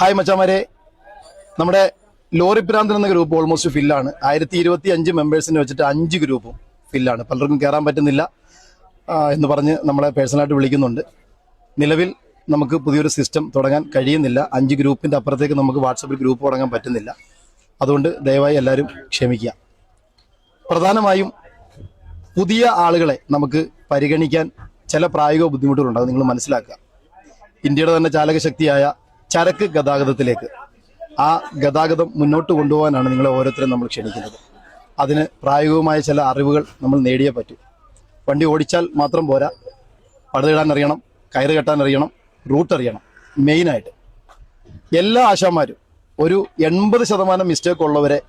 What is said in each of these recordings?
Hi മച്ചാമാരെ, നമ്മുടെ lorry പ്രാന്തൻ എന്ന ഗ്രൂപ്പ് ഓൾമോസ്റ്റ് ഫില്ലാണ്. 1025 മെമ്പേഴ്സിനെ വെച്ചിട്ട് 5 ഗ്രൂപ്പും ഫില്ലാണ്. പലർക്കും കയറാൻ പറ്റുന്നില്ല എന്ന് പറഞ്ഞ് നമ്മളെ പേഴ്സണലായിട്ട് വിളിക്കുന്നുണ്ട്. നിലവിൽ നമുക്ക് പുതിയൊരു സിസ്റ്റം തുടങ്ങാൻ കഴിയുന്നില്ല. 5 ഗ്രൂപ്പിന്റെ അപ്പുറത്തേക്ക് നമുക്ക് വാട്സപ്പിൽ ഗ്രൂപ്പ് തുടങ്ങാൻ പറ്റുന്നില്ല. അതുകൊണ്ട് ദയവായി എല്ലാവരും ക്ഷമിക്കുക. പ്രധാനമായും പുതിയ ആളുകളെ നമുക്ക് പരിഗണിക്കാൻ ചില പ്രായോഗിക ബുദ്ധിമുട്ടുകളുണ്ട്. അത് നിങ്ങൾ മനസ്സിലാക്കുക. ഇന്ത്യയുടെ തന്നെ ചാലകശക്തിയായ ചരക്ക് ഗതാഗതത്തിലേക്ക് ആ ഗതാഗതം മുന്നോട്ട് കൊണ്ടുപോകാനാണ് നിങ്ങളെ ഓരോരുത്തരും നമ്മൾ ക്ഷണിക്കുന്നത്. അതിന് പ്രായോഗികമായ ചില അറിവുകൾ നമ്മൾ നേടിയേ പറ്റൂ. വണ്ടി ഓടിച്ചാൽ മാത്രം പോരാ, പടുതിടാൻ അറിയണം, കയറ് കെട്ടാൻ അറിയണം, റൂട്ട് അറിയണം. മെയിനായിട്ട് എല്ലാ ആശാന്മാരും ഒരു 80% മിസ്റ്റേക്ക് ഉള്ളവരെ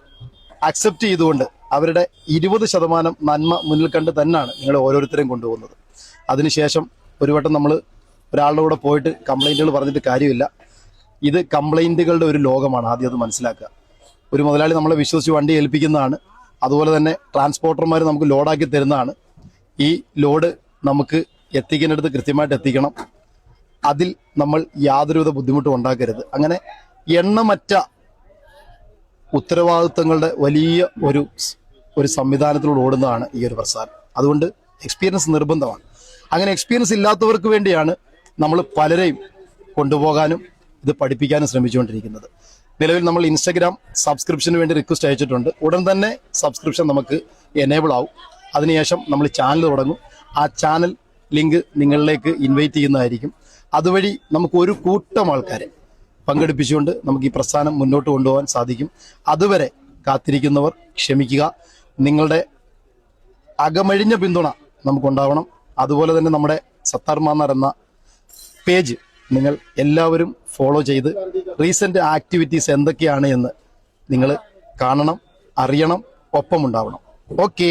അക്സെപ്റ്റ് ചെയ്തുകൊണ്ട് അവരുടെ 20% നന്മ മുന്നിൽ കണ്ട് തന്നെയാണ് നിങ്ങളെ ഓരോരുത്തരെയും കൊണ്ടുപോകുന്നത്. അതിനുശേഷം ഒരു വട്ടം നമ്മൾ ഒരാളുടെ കൂടെ പോയിട്ട് കംപ്ലൈൻറ്റുകൾ പറഞ്ഞിട്ട് കാര്യമില്ല. ഇത് കംപ്ലൈൻറ്റുകളുടെ ഒരു ലോകമാണ്. ആദ്യം അത് മനസ്സിലാക്കുക. ഒരു മുതലാളി നമ്മളെ വിശ്വസിച്ച് വണ്ടി ഏൽപ്പിക്കുന്നതാണ്. അതുപോലെ തന്നെ ട്രാൻസ്പോർട്ടർമാർ നമുക്ക് ലോഡാക്കി തരുന്നതാണ്. ഈ ലോഡ് നമുക്ക് എത്തിക്കേണ്ടടുത്ത് കൃത്യമായിട്ട് എത്തിക്കണം. അതിൽ നമ്മൾ യാതൊരുവിധ ബുദ്ധിമുട്ടും ഉണ്ടാക്കരുത്. അങ്ങനെ എണ്ണമറ്റ ഉത്തരവാദിത്വങ്ങളുടെ വലിയ ഒരു സംവിധാനത്തിലൂടെ ഓടുന്നതാണ് ഈ ഒരു പ്രസ്ഥാനം. അതുകൊണ്ട് എക്സ്പീരിയൻസ് നിർബന്ധമാണ്. അങ്ങനെ എക്സ്പീരിയൻസ് ഇല്ലാത്തവർക്ക് വേണ്ടിയാണ് നമ്മൾ പലരെയും കൊണ്ടുപോകാനും ഇത് പഠിപ്പിക്കാനും ശ്രമിച്ചുകൊണ്ടിരിക്കുന്നത്. നിലവിൽ നമ്മൾ ഇൻസ്റ്റഗ്രാം സബ്സ്ക്രിപ്ഷന് വേണ്ടി റിക്വസ്റ്റ് അയച്ചിട്ടുണ്ട്. ഉടൻ തന്നെ സബ്സ്ക്രിപ്ഷൻ നമുക്ക് എനേബിൾ ആവും. അതിനുശേഷം നമ്മൾ ചാനൽ തുടങ്ങും. ആ ചാനൽ ലിങ്ക് നിങ്ങളിലേക്ക് ഇൻവൈറ്റ് ചെയ്യുന്നതായിരിക്കും. അതുവഴി നമുക്ക് ഒരു കൂട്ടം ആൾക്കാരെ പങ്കെടുപ്പിച്ചുകൊണ്ട് നമുക്ക് ഈ പ്രസ്ഥാനം മുന്നോട്ട് കൊണ്ടുപോകാൻ സാധിക്കും. അതുവരെ കാത്തിരിക്കുന്നവർ ക്ഷമിക്കുക. നിങ്ങളുടെ അകമഴിഞ്ഞ പിന്തുണ നമുക്കുണ്ടാവണം. അതുപോലെ തന്നെ നമ്മുടെ സത്താർമാന്നാർ എന്ന പേജ് നിങ്ങൾ എല്ലാവരും ഫോളോ ചെയ്ത് റീസെന്റ് ആക്ടിവിറ്റീസ് എന്തൊക്കെയാണ് എന്ന് നിങ്ങൾ കാണണം, അറിയണം, ഒപ്പമുണ്ടാവണം. ഓക്കേ.